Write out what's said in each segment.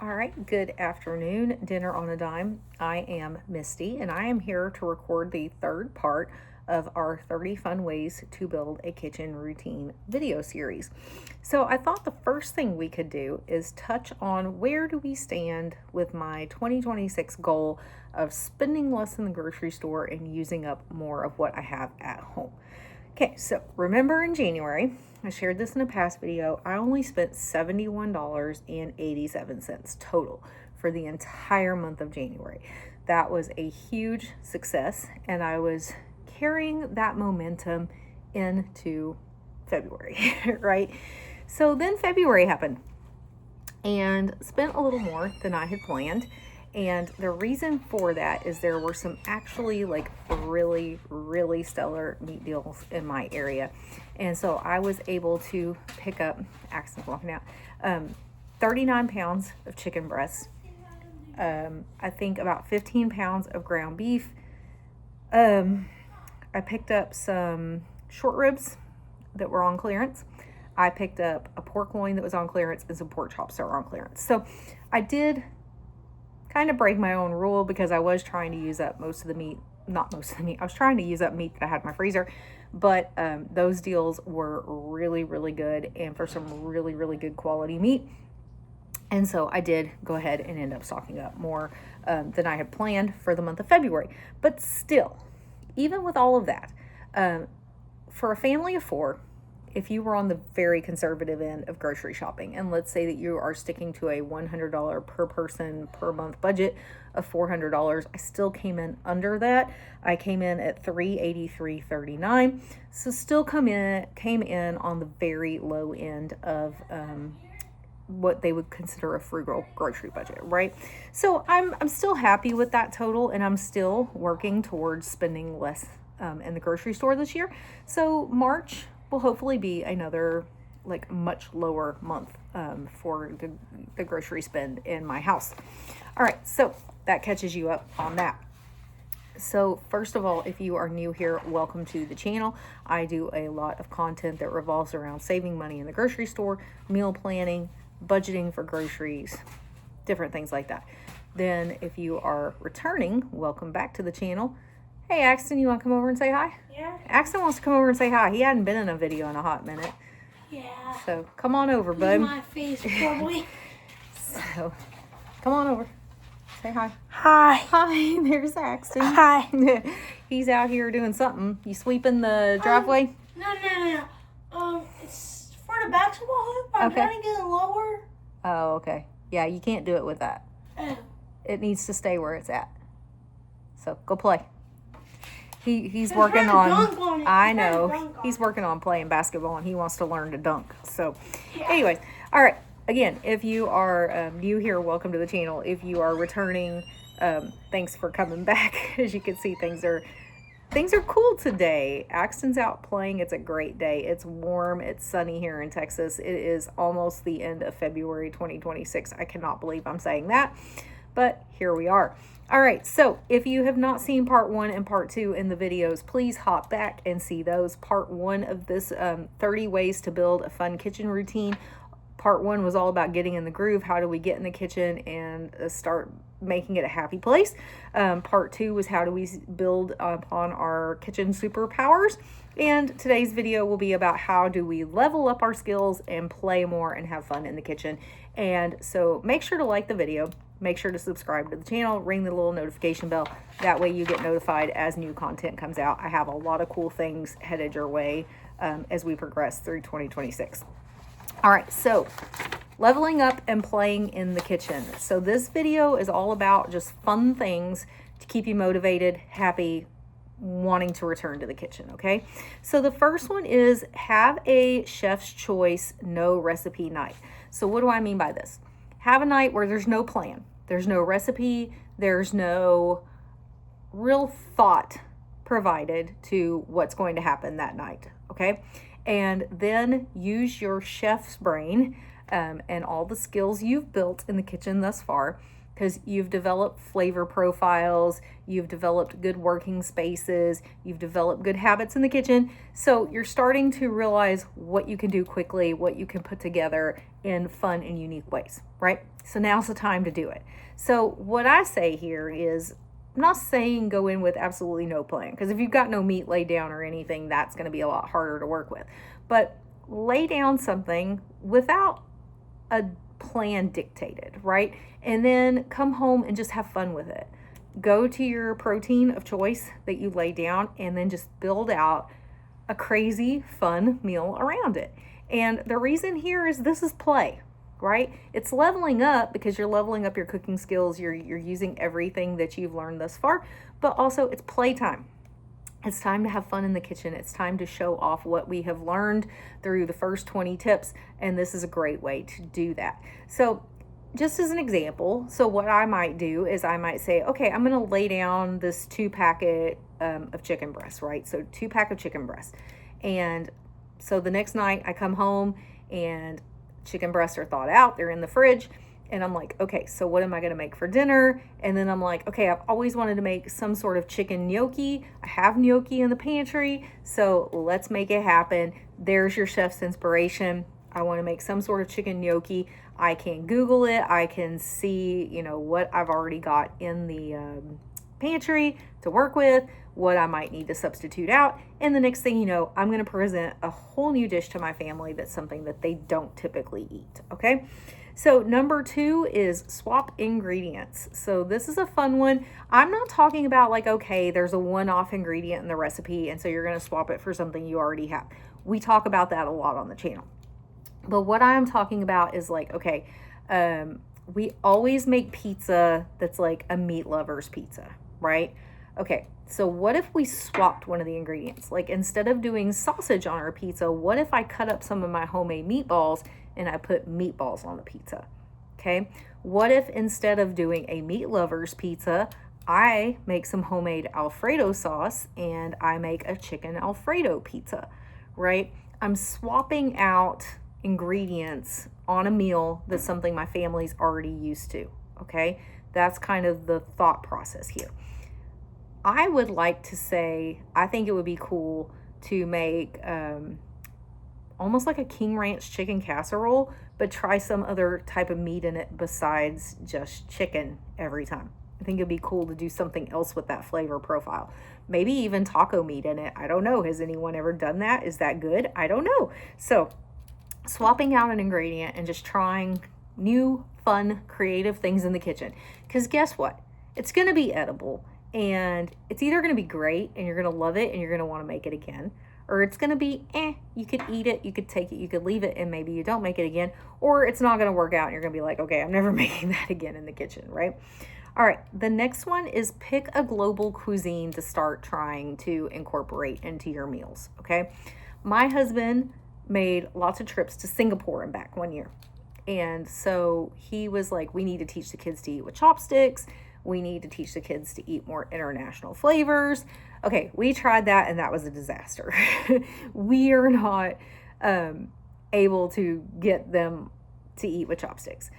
All right, good afternoon, Dinner on a Dime. I am Misty, and I am here to record the third part of our 30 Fun Ways to Build a Kitchen Routine video series. So I thought the first thing we could do is touch on where do we stand with my 2026 goal of spending less in the grocery store and using up more of what I have at home. Okay, so remember in January, I shared this in a past video, I only spent $71.87 total for the entire month of January. That was a huge success, and I was carrying that momentum into February, right? So then February happened and spent a little more than I had planned. And the reason for that is there were some actually really stellar meat deals in my area. And so I was able to pick up, Axton's walking out, 39 pounds of chicken breast. I think about 15 pounds of ground beef. I picked up some short ribs that were on clearance. I picked up a pork loin that was on clearance and some pork chops that were on clearance. So I did kind of break my own rule because I was trying to use up most of the meat. Not most of the meat. I was trying to use up meat that I had in my freezer. But those deals were really good and for some really good quality meat. And so I did go ahead and end up stocking up more than I had planned for the month of February. But still, even with all of that, for a family of four, if you were on the very conservative end of grocery shopping, and let's say that you are sticking to a $100 per person per month budget of $400, I still came in under that. I came in at $383.39, so still came in on the very low end of what they would consider a frugal grocery budget, right? So I'm still happy with that total, and I'm still working towards spending less in the grocery store this year. So March will hopefully be another much lower month for the grocery spend in my house. All right, so that catches you up on that. So first of all, if you are new here, welcome to the channel. I do a lot of content that revolves around saving money in the grocery store, meal planning, budgeting for groceries, different things like that. Then if you are returning, welcome back to the channel. Hey, Axton, you want to come over and say hi? Yeah. Axton wants to come over and say hi. He hadn't been in a video in a hot minute. Yeah. So come on over, bud. My face, probably. So come on over. Say hi. Hi. Hi, there's Axton. Hi. He's out here doing something. You sweeping the driveway? No. It's for the basketball hoop. I'm Okay. trying to get it lower. Oh, okay. Yeah, you can't do it with that. Oh. It needs to stay where it's at. So go play. He's I'm working trying to on, dunk on it. I I'm trying to know, dunk on he's it. working on playing basketball and he wants to learn to dunk. So Yeah. anyways, all right. Again, if you are new here, welcome to the channel. If you are returning, thanks for coming back. As you can see, things are cool today. Axton's out playing. It's a great day. It's warm. It's sunny here in Texas. It is almost the end of February 2026. I cannot believe I'm saying that, but here we are. All right, so if you have not seen part 1 and part 2 in the videos, please hop back and see those. Part 1 of this 30 ways to build a fun kitchen routine. Part 1 was all about getting in the groove. How do we get in the kitchen and start making it a happy place? Part 2 was how do we build upon our kitchen superpowers? And today's video will be about how do we level up our skills and play more and have fun in the kitchen. And so make sure to like the video. Make sure to subscribe to the channel, ring the little notification bell. That way you get notified as new content comes out. I have a lot of cool things headed your way as we progress through 2026. All right, so leveling up and playing in the kitchen. So this video is all about just fun things to keep you motivated, happy, wanting to return to the kitchen, okay? So the first one is have a chef's choice, no recipe night. So what do I mean by this? Have a night where there's no plan. There's no recipe. There's no real thought provided to what's going to happen that night, okay? And then use your chef's brain and all the skills you've built in the kitchen thus far because you've developed flavor profiles, you've developed good working spaces, you've developed good habits in the kitchen. So you're starting to realize what you can do quickly, what you can put together in fun and unique ways, right? So now's the time to do it. So what I say here is, I'm not saying go in with absolutely no plan, because if you've got no meat laid down or anything, that's going to be a lot harder to work with. But lay down something without a plan dictated, right? And then come home and just have fun with it. Go to your protein of choice that you lay down and then just build out a crazy fun meal around it. And the reason here is this is play, right? It's leveling up because you're leveling up your cooking skills. You're using everything that you've learned thus far, but also it's playtime. It's time to have fun in the kitchen. It's time to show off what we have learned through the first 20 tips, and this is a great way to do that. So just as an example, so what I might do is I might say, okay, I'm going to lay down this 2-packet of chicken breasts, right? So 2-pack of chicken breasts. And so the next night I come home and chicken breasts are thawed out. They're in the fridge. And I'm like, okay, so what am I going to make for dinner? And then I'm like, okay, I've always wanted to make some sort of chicken gnocchi. I have gnocchi in the pantry, so let's make it happen. There's your chef's inspiration. I want to make some sort of chicken gnocchi. I can Google it. I can see, what I've already got in the pantry to work with, what I might need to substitute out. And the next thing you know, I'm going to present a whole new dish to my family that's something that they don't typically eat, okay? So number 2 is swap ingredients. So this is a fun one. I'm not talking about like, okay, there's a one-off ingredient in the recipe, and so you're going to swap it for something you already have. We talk about that a lot on the channel. But what I'm talking about is like, okay, we always make pizza that's like a meat lover's pizza, right? Okay, so what if we swapped one of the ingredients? Like instead of doing sausage on our pizza, what if I cut up some of my homemade meatballs and I put meatballs on the pizza? Okay, what if instead of doing a meat lover's pizza, I make some homemade Alfredo sauce and I make a chicken Alfredo pizza, right? I'm swapping out ingredients on a meal that's something my family's already used to, okay? That's kind of the thought process here. I would like to say, I think it would be cool to make almost like a King Ranch chicken casserole, but try some other type of meat in it besides just chicken every time. I think it'd be cool to do something else with that flavor profile. Maybe even taco meat in it. I don't know. Has anyone ever done that? Is that good? I don't know. So swapping out an ingredient and just trying new, fun, creative things in the kitchen. Because guess what? It's going to be edible, and it's either going to be great and you're going to love it and you're going to want to make it again, or it's going to be, you could eat it, you could take it, you could leave it, and maybe you don't make it again, or it's not going to work out and you're going to be like, okay, I'm never making that again in the kitchen, right? All right, the next one is pick a global cuisine to start trying to incorporate into your meals, okay? My husband made lots of trips to Singapore and back one year. And so he was like, we need to teach the kids to eat with chopsticks. We need to teach the kids to eat more international flavors. Okay, we tried that and that was a disaster. We are not able to get them to eat with chopsticks.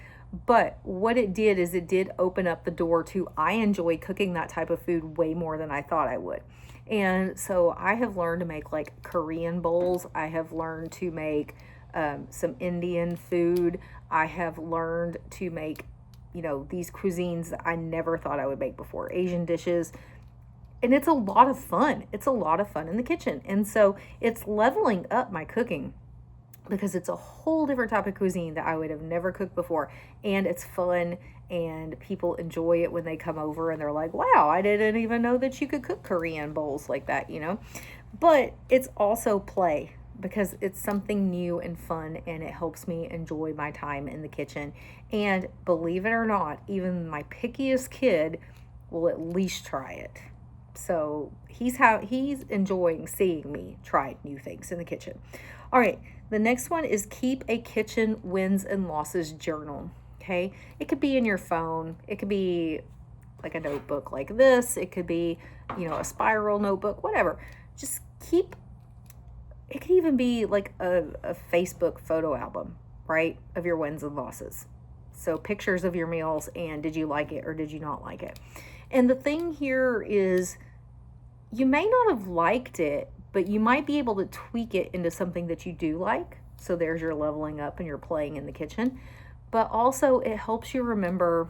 But what it did is it did open up the door to, I enjoy cooking that type of food way more than I thought I would. And so I have learned to make like Korean bowls. I have learned to make some Indian food. I have learned to make, these cuisines that I never thought I would make before, Asian dishes. And it's a lot of fun. It's a lot of fun in the kitchen. And so it's leveling up my cooking because it's a whole different type of cuisine that I would have never cooked before. And it's fun, and people enjoy it when they come over and they're like, wow, I didn't even know that you could cook Korean bowls like that, But it's also play because it's something new and fun, and it helps me enjoy my time in the kitchen. And believe it or not, even my pickiest kid will at least try it. So he's enjoying seeing me try new things in the kitchen. All right, the next one is keep a kitchen wins and losses journal. Okay, it could be in your phone. It could be like a notebook like this. It could be, a spiral notebook, whatever. Just keep. It could even be like a Facebook photo album, right, of your wins and losses. So pictures of your meals and did you like it or did you not like it? And the thing here is you may not have liked it, but you might be able to tweak it into something that you do like. So there's your leveling up and your playing in the kitchen. But also it helps you remember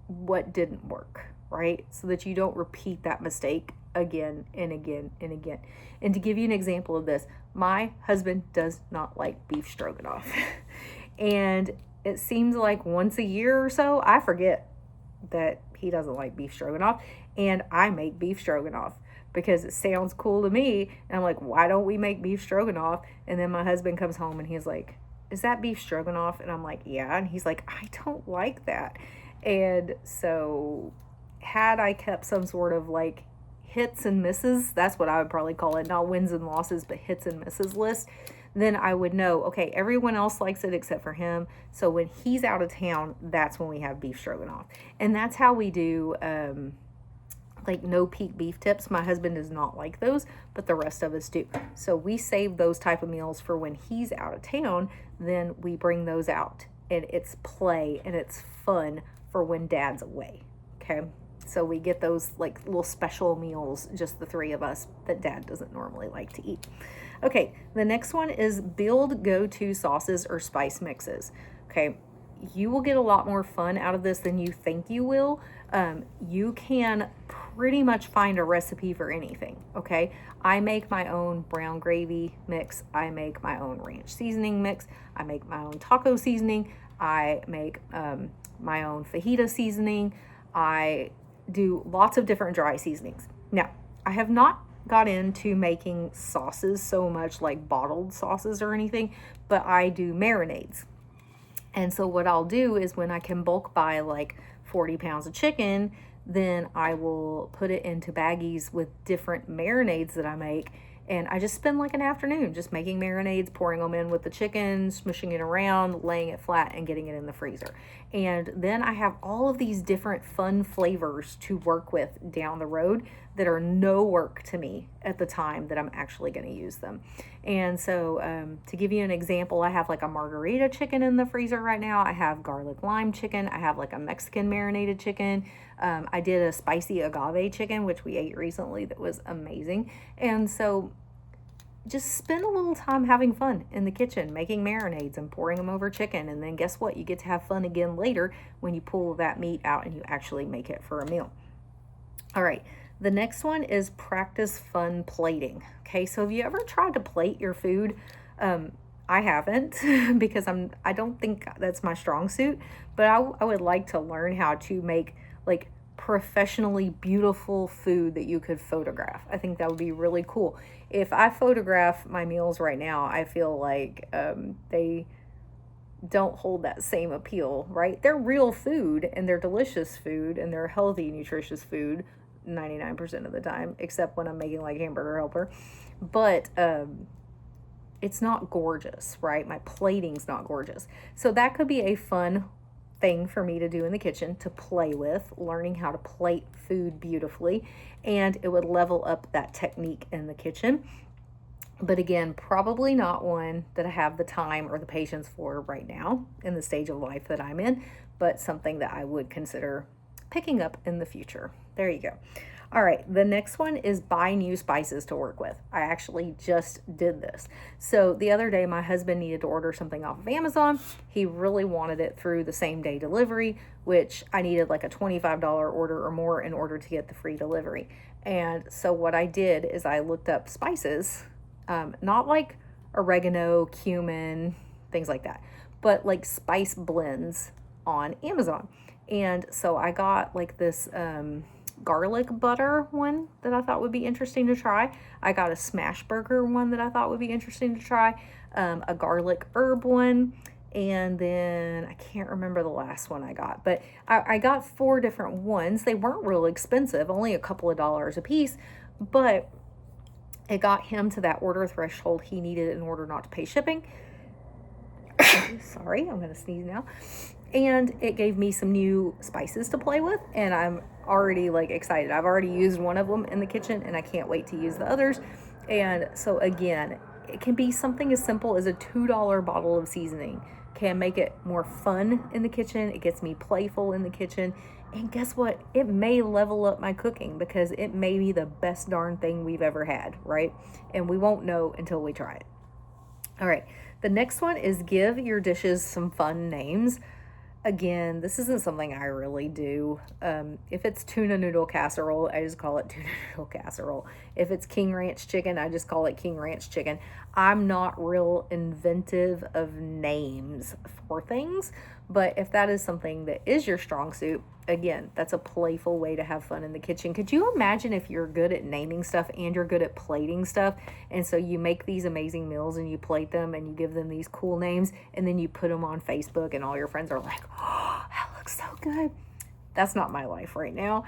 what didn't work, right? So that you don't repeat that mistake again and again and again. And to give you an example of this, my husband does not like beef stroganoff. And it seems like once a year or so, I forget that he doesn't like beef stroganoff, and I make beef stroganoff because it sounds cool to me. And I'm like, why don't we make beef stroganoff? And then my husband comes home and he's like, is that beef stroganoff? And I'm like, yeah. And he's like, I don't like that. And so had I kept some sort of like hits and misses, that's what I would probably call it, not wins and losses, but hits and misses list, then I would know, okay, everyone else likes it except for him. So when he's out of town, that's when we have beef stroganoff. And that's how we do like no peak beef tips. My husband does not like those, but the rest of us do. So we save those type of meals for when he's out of town, then we bring those out. And it's play and it's fun for when dad's away. Okay. So we get those like little special meals, just the three of us, that dad doesn't normally like to eat. Okay, the next one is build go-to sauces or spice mixes. Okay, you will get a lot more fun out of this than you think you will. You can pretty much find a recipe for anything. Okay, I make my own brown gravy mix. I make my own ranch seasoning mix. I make my own taco seasoning. I make my own fajita seasoning. I do lots of different dry seasonings. Now, I have not got into making sauces so much, like bottled sauces or anything, but I do marinades. And so what I'll do is when I can bulk buy like 40 pounds of chicken, then I will put it into baggies with different marinades that I make. And I just spend like an afternoon just making marinades, pouring them in with the chicken, smushing it around, laying it flat, and getting it in the freezer. And then I have all of these different fun flavors to work with down the road that are no work to me at the time that I'm actually going to use them. And so to give you an example, I have like a margarita chicken in the freezer right now. I have garlic lime chicken. I have like a Mexican marinated chicken. I did a spicy agave chicken, which we ate recently, that was amazing. And so just spend a little time having fun in the kitchen, making marinades and pouring them over chicken. And then guess what? You get to have fun again later when you pull that meat out and you actually make it for a meal. All right. The next one is practice fun plating. Okay. So have you ever tried to plate your food? I haven't because I don't think that's my strong suit, but I would like to learn how to make like professionally beautiful food that you could photograph. I think that would be really cool. If I photograph my meals right now, I feel like they don't hold that same appeal, right? They're real food and they're delicious food and they're healthy, nutritious food 99% of the time, except when I'm making like Hamburger Helper. But it's not gorgeous, right? My plating's not gorgeous. So that could be a fun thing for me to do in the kitchen, to play with, learning how to plate food beautifully, and it would level up that technique in the kitchen. But again, probably not one that I have the time or the patience for right now in the stage of life that I'm in, but something that I would consider picking up in the future. There you go. All right, the next one is buy new spices to work with. I actually just did this. So the other day, my husband needed to order something off of Amazon. He really wanted it through the same day delivery, which I needed like a $25 order or more in order to get the free delivery. And so what I did is I looked up spices, not like oregano, cumin, things like that, but like spice blends on Amazon. And so I got like this garlic butter one that I thought would be interesting to try. I got a smash burger one that I thought would be interesting to try, a garlic herb one, and then I can't remember the last one I got, but I got 4 different ones. They weren't real expensive, only a couple of dollars a piece, but it got him to that order threshold he needed in order not to pay shipping. Sorry, I'm gonna sneeze now. And it gave me some new spices to play with, and I'm already like excited. I've already used one of them in the kitchen and I can't wait to use the others. And so again, it can be something as simple as a $2 bottle of seasoning can make it more fun in the kitchen. It gets me playful in the kitchen. And guess what? It may level up my cooking because it may be the best darn thing we've ever had, right? And we won't know until we try it. All right, the next one is give your dishes some fun names. Again, this isn't something I really do. If it's tuna noodle casserole, I just call it tuna noodle casserole. If it's King Ranch chicken, I just call it King Ranch chicken. I'm not real inventive of names for things, but if that is something that is your strong suit, again, that's a playful way to have fun in the kitchen. Could you imagine if you're good at naming stuff and you're good at plating stuff, and so you make these amazing meals and you plate them and you give them these cool names, and then you put them on Facebook and all your friends are like, oh, that looks so good. That's not my life right now,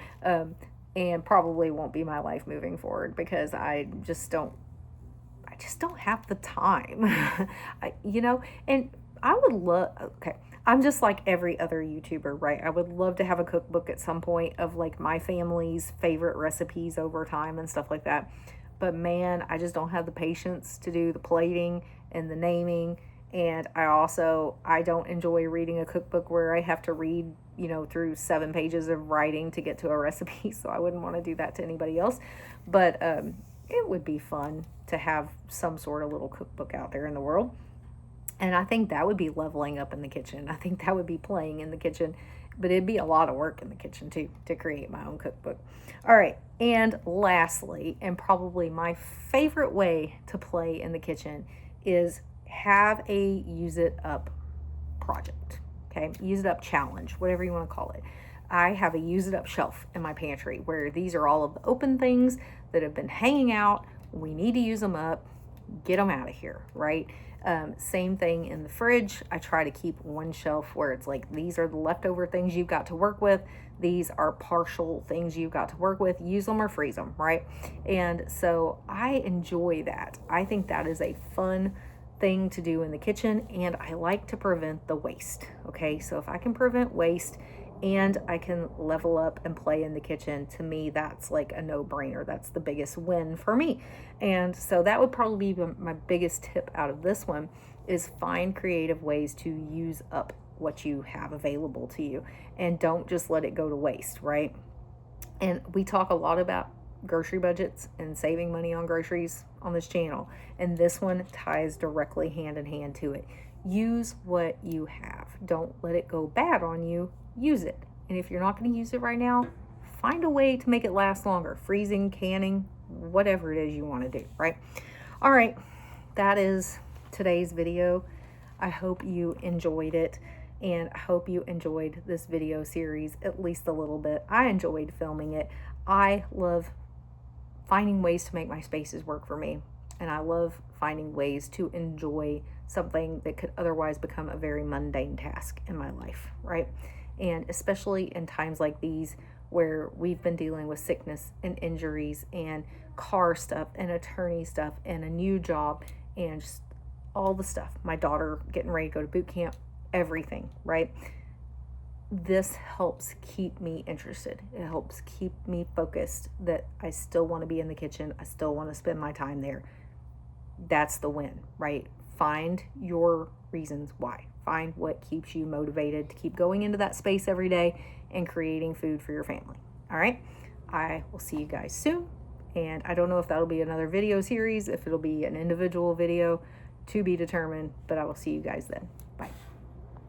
and probably won't be my life moving forward because I just don't have the time. And I would love, okay, I'm just like every other YouTuber, right? I would love to have a cookbook at some point of like my family's favorite recipes over time and stuff like that. But man, I just don't have the patience to do the plating and the naming. And I don't enjoy reading a cookbook where I have to read, through 7 pages of writing to get to a recipe. So I wouldn't want to do that to anybody else. But it would be fun to have some sort of little cookbook out there in the world. And I think that would be leveling up in the kitchen. I think that would be playing in the kitchen, but it'd be a lot of work in the kitchen too to create my own cookbook. All right. And lastly, and probably my favorite way to play in the kitchen is have a use it up project. Okay. Use it up challenge, whatever you want to call it. I have a use it up shelf in my pantry where these are all of the open things that have been hanging out. We need to use them up, get them out of here, right? Same thing in the fridge. I try to keep one shelf where it's like, these are the leftover things you've got to work with. These are partial things you've got to work with. Use them or freeze them, right? And so I enjoy that. I think that is a fun thing to do in the kitchen, and I like to prevent the waste. Okay, so if I can prevent waste and I can level up and play in the kitchen, to me that's like a no-brainer. That's the biggest win for me. And so that would probably be my biggest tip out of this one, is find creative ways to use up what you have available to you and don't just let it go to waste, right? And we talk a lot about grocery budgets and saving money on groceries on this channel, and this one ties directly hand in hand to it. Use what you have. Don't let it go bad on you. Use it. And if you're not going to use it right now, find a way to make it last longer. Freezing, canning, whatever it is you want to do, right? All right, that is today's video. I hope you enjoyed it, and I hope you enjoyed this video series at least a little bit. I enjoyed filming it. I love finding ways to make my spaces work for me, and I love finding ways to enjoy something that could otherwise become a very mundane task in my life, right? And especially in times like these where we've been dealing with sickness and injuries and car stuff and attorney stuff and a new job and just all the stuff. My daughter getting ready to go to boot camp, everything, right? This helps keep me interested. It helps keep me focused that I still want to be in the kitchen. I still want to spend my time there. That's the win, right? Find your reasons why. Find what keeps you motivated to keep going into that space every day and creating food for your family. All right. I will see you guys soon. And I don't know if that'll be another video series, if it'll be an individual video, to be determined, but I will see you guys then.